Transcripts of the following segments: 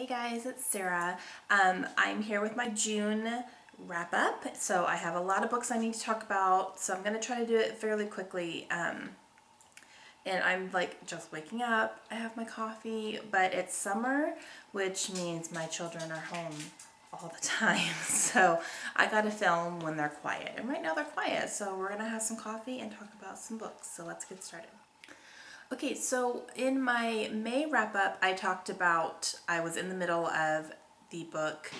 Hey guys, it's Sarah. I'm here with my June wrap up. So I have a lot of books I need to talk about, so I'm going to try to do it fairly quickly. And I'm like just waking up, I have my coffee, but it's summer, which means my children are home all the time. So I got to film when they're quiet. And right now they're quiet, so we're going to have some coffee and talk about some books. So let's get started. Okay, so in my May wrap up, I was in the middle of the book,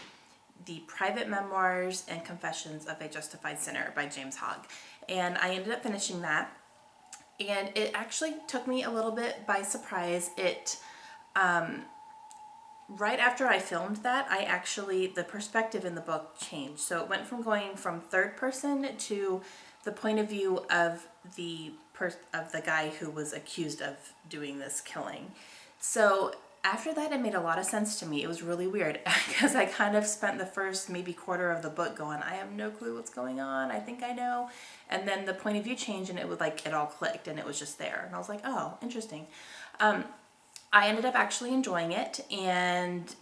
The Private Memoirs and Confessions of a Justified Sinner by James Hogg. And I ended up finishing that. And it actually took me a little bit by surprise. Right after I filmed that, the perspective in the book changed. So it went from going from third person to the point of view of the guy who was accused of doing this killing. So after that, it made a lot of sense to me. It was really weird because I kind of spent the first maybe quarter of the book going, I have no clue what's going on. I think I know. And then the point of view changed and it all clicked and it was just there. And I was like, oh, interesting. I ended up actually enjoying it, and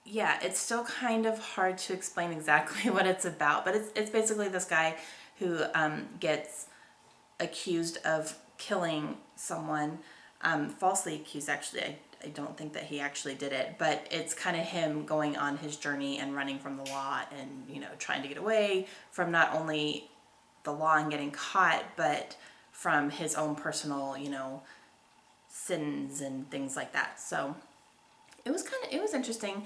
yeah, it's still kind of hard to explain exactly what it's about, but it's basically this guy who gets accused of killing someone, falsely accused actually. I don't think that he actually did it, but it's kind of him going on his journey and running from the law and, trying to get away from not only the law and getting caught, but from his own personal, sins and things like that. So it was interesting.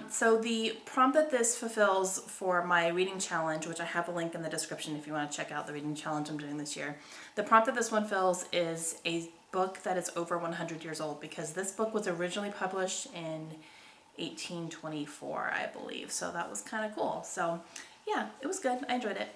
So the prompt that this fulfills for my reading challenge, which I have a link in the description if you want to check out the reading challenge I'm doing this year. The prompt that this one fills is a book that is over 100 years old, because this book was originally published in 1824, I believe. So that was kind of cool. So yeah, it was good. I enjoyed it.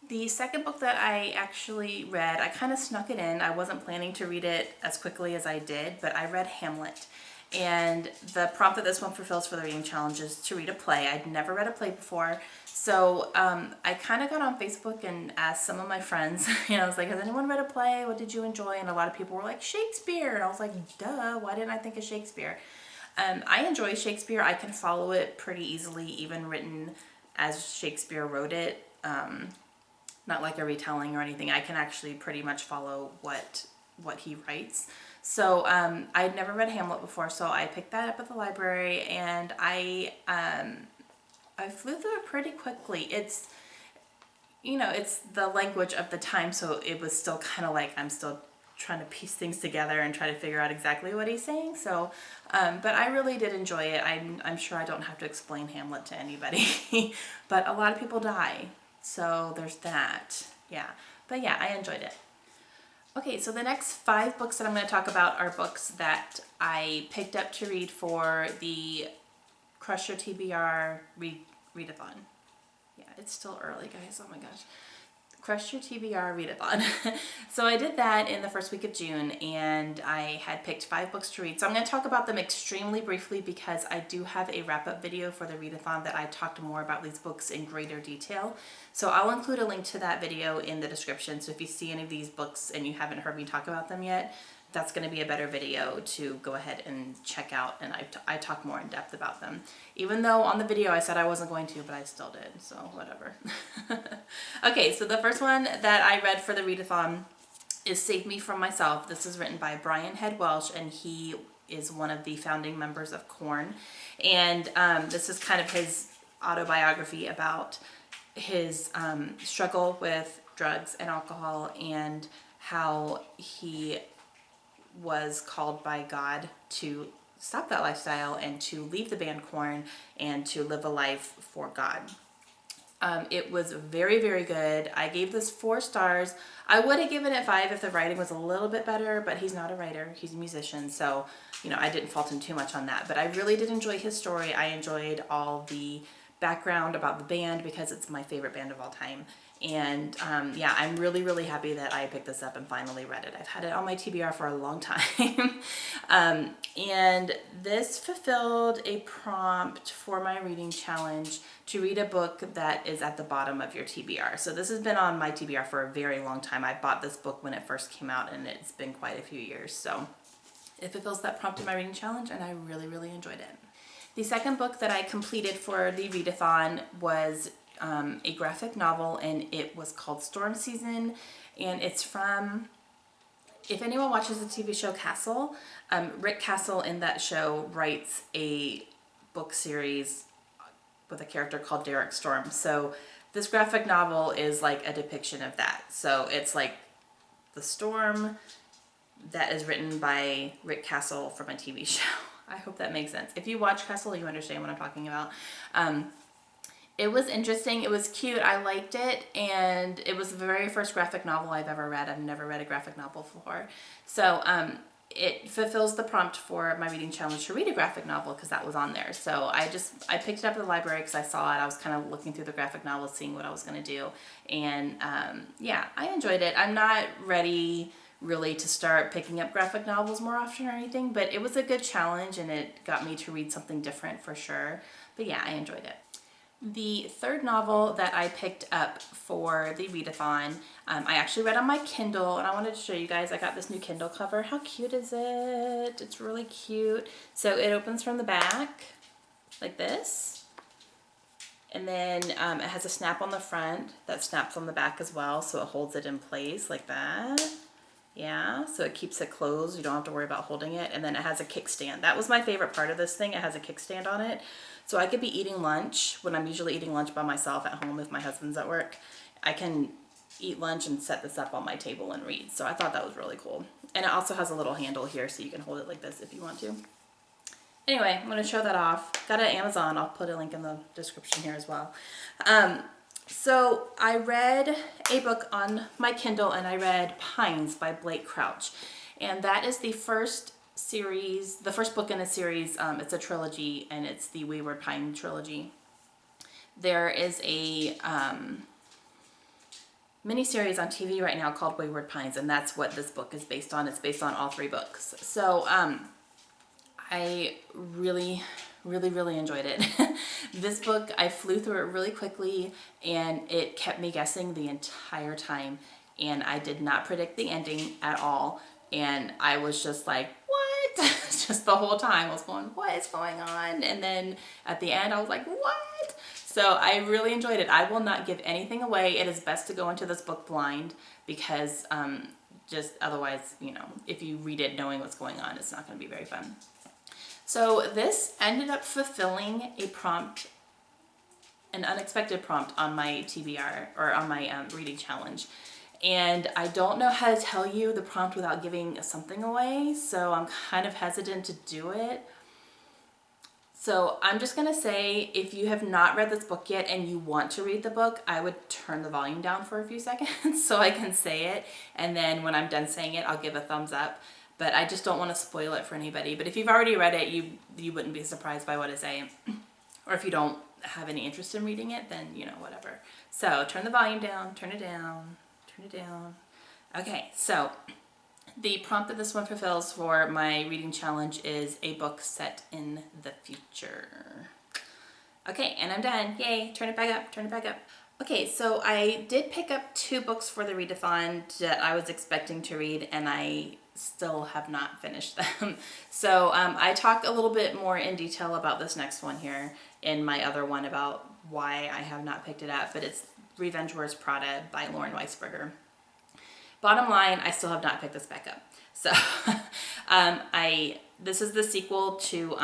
The second book that I actually read, I kind of snuck it in. I wasn't planning to read it as quickly as I did, but I read Hamlet. And the prompt that this one fulfills for the reading challenge is to read a play. I'd never read a play before. So I kind of got on Facebook and asked some of my friends, I was like, has anyone read a play? What did you enjoy? And a lot of people were like, Shakespeare. And I was like, duh, why didn't I think of Shakespeare? I enjoy Shakespeare. I can follow it pretty easily, even written as Shakespeare wrote it. Not like a retelling or anything. I can actually pretty much follow what he writes. So I'd never read Hamlet before, so I picked that up at the library, and I flew through it pretty quickly. It's the language of the time, so it was still kind of like I'm still trying to piece things together and try to figure out exactly what he's saying. So, but I really did enjoy it. I'm sure I don't have to explain Hamlet to anybody, but a lot of people die. So there's that. Yeah. But yeah, I enjoyed it. Okay, so the next 5 books that I'm going to talk about are books that I picked up to read for the Crush Your TBR readathon. Yeah, it's still early, guys. Oh my gosh. Crush Your TBR readathon. So I did that in the first week of June, and I had picked 5 books to read. So I'm going to talk about them extremely briefly because I do have a wrap-up video for the readathon that I talked more about these books in greater detail. So I'll include a link to that video in the description. So if you see any of these books and you haven't heard me talk about them yet, that's going to be a better video to go ahead and check out, and I talk more in depth about them. Even though on the video I said I wasn't going to, but I still did, so whatever. Okay, so the first one that I read for the readathon is Save Me From Myself. This is written by Brian Head Welsh, and he is one of the founding members of Korn. And this is kind of his autobiography about his struggle with drugs and alcohol, and how he was called by God to stop that lifestyle and to leave the band Korn and to live a life for God. It was very, very good. I gave this 4 stars. I would have given it 5 if the writing was a little bit better, but he's not a writer. He's a musician, so, I didn't fault him too much on that. But I really did enjoy his story. I enjoyed all the background about the band because it's my favorite band of all time. And yeah, I'm really, really happy that I picked this up and finally read it. I've had it on my TBR for a long time. And this fulfilled a prompt for my reading challenge to read a book that is at the bottom of your TBR. So this has been on my TBR for a very long time. I bought this book when it first came out, and it's been quite a few years. So It fulfills that prompt in my reading challenge, and I really, really enjoyed it. The second book that I completed for the readathon was a graphic novel, and it was called Storm Season, and it's from, if anyone watches the TV show Castle, Rick Castle in that show writes a book series with a character called Derek Storm. So this graphic novel is like a depiction of that. So it's like the storm that is written by Rick Castle from a TV show. I hope that makes sense. If you watch Castle, you understand what I'm talking about. It was interesting. It was cute. I liked it. And it was the very first graphic novel I've ever read. I've never read a graphic novel before. So it fulfills the prompt for my reading challenge to read a graphic novel because that was on there. So I picked it up at the library because I saw it. I was kind of looking through the graphic novel, seeing what I was going to do. And yeah, I enjoyed it. I'm not ready really to start picking up graphic novels more often or anything, but it was a good challenge and it got me to read something different for sure. But yeah, I enjoyed it. The third novel that I picked up for the readathon, I actually read on my Kindle, and I wanted to show you guys. I got this new Kindle cover. How cute is it? It's really cute. So it opens from the back like this, and then it has a snap on the front that snaps on the back as well, so it holds it in place like that. Yeah, so it keeps it closed. You don't have to worry about holding it. And then it has a kickstand. That was my favorite part of this thing. It has a kickstand on it. So I could be eating lunch when I'm usually eating lunch by myself at home if my husband's at work. I can eat lunch and set this up on my table and read. So I thought that was really cool. And it also has a little handle here so you can hold it like this if you want to. Anyway, I'm going to show that off. Got it at Amazon. I'll put a link in the description here as well. So I read a book on my Kindle, and I read Pines by Blake Crouch. And that is the first series, the first book in a series. It's a trilogy, and it's the Wayward Pine trilogy. There is a miniseries on TV right now called Wayward Pines, and that's what this book is based on. It's based on all three books. So I really enjoyed it. This book, I flew through it really quickly, and it kept me guessing the entire time, and I did not predict the ending at all, and I was just like, what? Just the whole time I was going, what is going on? And then at the end I was like, what? So I really enjoyed it. I will not give anything away. It is best to go into this book blind because just otherwise, you know, if you read it knowing what's going on, it's not going to be very fun. So this ended up fulfilling a prompt, an unexpected prompt on my TBR, or on my reading challenge. And I don't know how to tell you the prompt without giving something away, so I'm kind of hesitant to do it. So I'm just going to say, if you have not read this book yet and you want to read the book, I would turn the volume down for a few seconds so I can say it. And then when I'm done saying it, I'll give a thumbs up. But I just don't want to spoil it for anybody. But if you've already read it, you wouldn't be surprised by what I say. Or if you don't have any interest in reading it, then, you know, whatever. So turn the volume down, turn it down, turn it down. Okay, so the prompt that this one fulfills for my reading challenge is a book set in the future. Okay, and I'm done. Yay, turn it back up, turn it back up. Okay, so I did pick up 2 books for the readathon that I was expecting to read, and I still have not finished them. So I talk a little bit more in detail about this next one here in my other one about why I have not picked it up, but it's Revenge Wears Prada by Lauren Weisberger. Bottom line, I still have not picked this back up. So this is the sequel to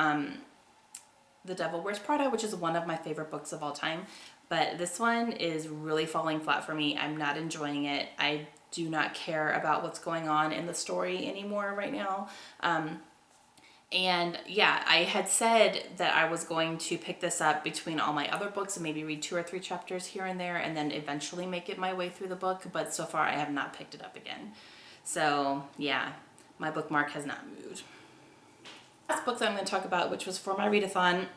The Devil Wears Prada, which is one of my favorite books of all time. But this one is really falling flat for me. I'm not enjoying it. I do not care about what's going on in the story anymore right now. And yeah, I had said that I was going to pick this up between all my other books and maybe read 2 or 3 chapters here and there and then eventually make it my way through the book. But so far I have not picked it up again. So yeah, my bookmark has not moved. Last book that I'm going to talk about, which was for my readathon,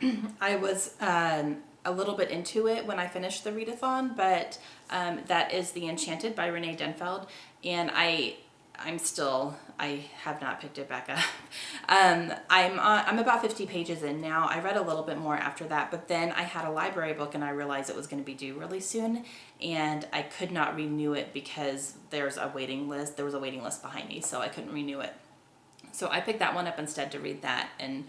I was a little bit into it when I finished the readathon, but that is The Enchanted by Renee Denfeld, and I have not picked it back up. I'm about 50 pages in now. I read a little bit more after that, but then I had a library book and I realized it was going to be due really soon, and I could not renew it because there was a waiting list behind me, so I couldn't renew it. So I picked that one up instead to read that, and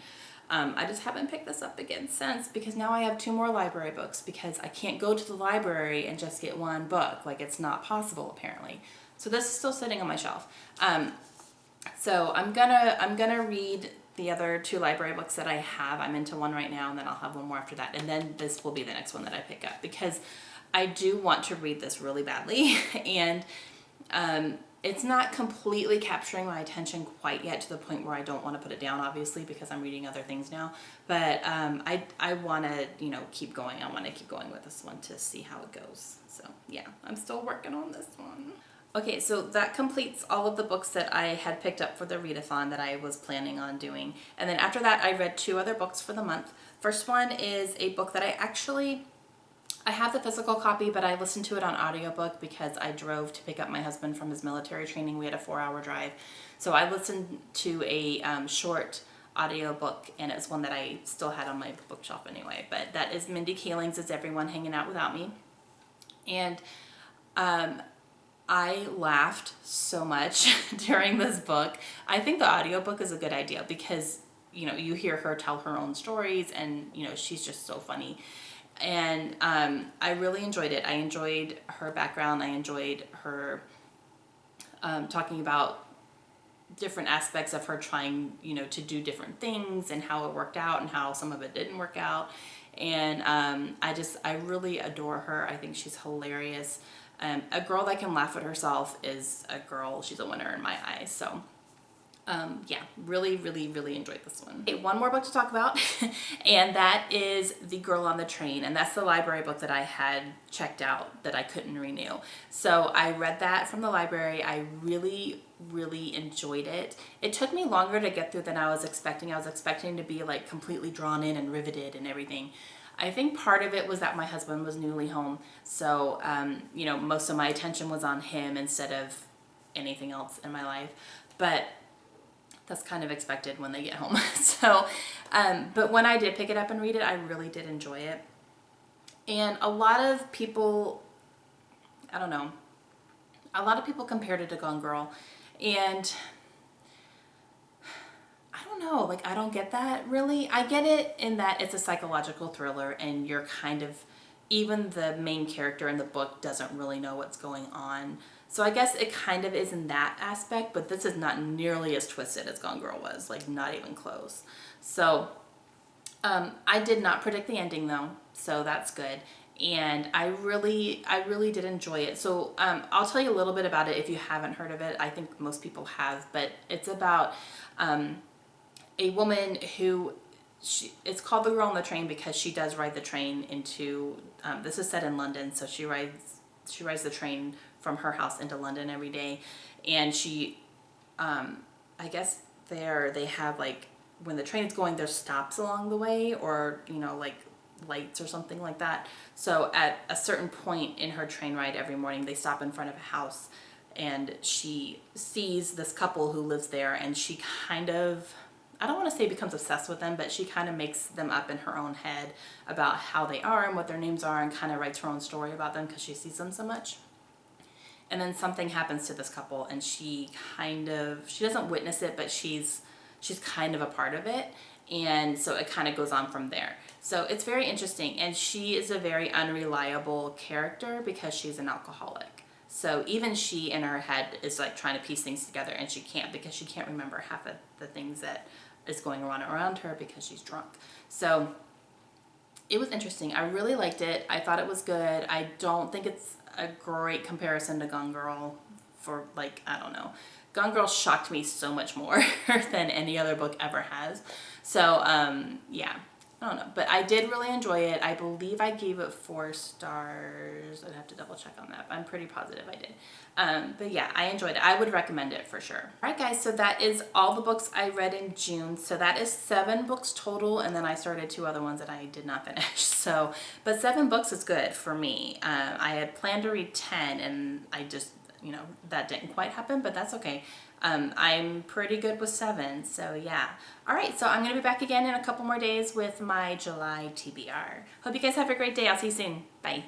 I just haven't picked this up again since, because now I have 2 more library books, because I can't go to the library and just get one book. Like, it's not possible apparently. So this is still sitting on my shelf. So I'm gonna read the other 2 library books that I have. I'm into one right now, and then I'll have one more after that, and then this will be the next one that I pick up, because I do want to read this really badly, and it's not completely capturing my attention quite yet, to the point where I don't want to put it down, obviously, because I'm reading other things now. But I want to, you know, keep going. I want to keep going with this one to see how it goes. So yeah, I'm still working on this one. Okay, so that completes all of the books that I had picked up for the readathon that I was planning on doing. And then after that, I read 2 other books for the month. First one is a book that I have the physical copy, but I listened to it on audiobook because I drove to pick up my husband from his military training. We had a 4-hour drive. So I listened to a short audiobook, and it's one that I still had on my bookshelf anyway. But that is Mindy Kaling's Is Everyone Hanging Out Without Me? And I laughed so much during this book. I think the audiobook is a good idea because, you know, you hear her tell her own stories, and, you know, she's just so funny. And I really enjoyed it. I enjoyed her background. I enjoyed her talking about different aspects of her trying, you know, to do different things, and how it worked out and how some of it didn't work out. And I really adore her. I think she's hilarious. A girl that can laugh at herself is a girl. She's a winner in my eyes. So yeah, really, really, really enjoyed this one. Okay, one more book to talk about, and that is The Girl on the Train, and that's the library book that I had checked out that I couldn't renew. So I read that from the library. I really, really enjoyed it. It took me longer to get through than I was expecting. I was expecting to be like completely drawn in and riveted and everything. I think part of it was that my husband was newly home, so you know, most of my attention was on him instead of anything else in my life. But that's kind of expected when they get home. So, but when I did pick it up and read it, I really did enjoy it. And a lot of people, I don't know, a lot of people compared it to Gone Girl, and I don't know, like, I don't get that really. I get it in that it's a psychological thriller, and you're kind of, even the main character in the book doesn't really know what's going on. So I guess it kind of is in that aspect, but this is not nearly as twisted as Gone Girl was, like not even close. So I did not predict the ending though, so that's good. And I really did enjoy it. So I'll tell you a little bit about it if you haven't heard of it. I think most people have, but it's about a woman who, it's called The Girl on the Train because she does ride the train into, this is set in London, so she rides the train from her house into London every day. And she, I guess they have, like, when the train's going, there's stops along the way, or, you know, like lights or something like that. So at a certain point in her train ride every morning, they stop in front of a house, and she sees this couple who lives there, and she kind of, I don't want to say becomes obsessed with them, but she kind of makes them up in her own head about how they are and what their names are, and kind of writes her own story about them because she sees them so much. And then something happens to this couple, and she doesn't witness it, but she's kind of a part of it. And so it kind of goes on from there. So it's very interesting. And she is a very unreliable character because she's an alcoholic. So even she in her head is like trying to piece things together, and she can't, because she can't remember half of the things that is going on around her because she's drunk. So it was interesting. I really liked it. I thought it was good. I don't think it's a great comparison to Gone Girl for, like, I don't know. Gone Girl shocked me so much more than any other book ever has. So, yeah, I don't know. But I did really enjoy it. I believe I gave it 4 stars. I'd have to double check on that. But I'm pretty positive I did. But yeah, I enjoyed it. I would recommend it for sure. All right, guys, so that is all the books I read in June. So that is 7 books total, and then I started 2 other ones that I did not finish. So, but 7 books is good for me. I had planned to read 10, and I just, you know, that didn't quite happen, but that's okay. I'm pretty good with 7, so yeah. All right, so I'm going to be back again in a couple more days with my July TBR. Hope you guys have a great day. I'll see you soon. Bye.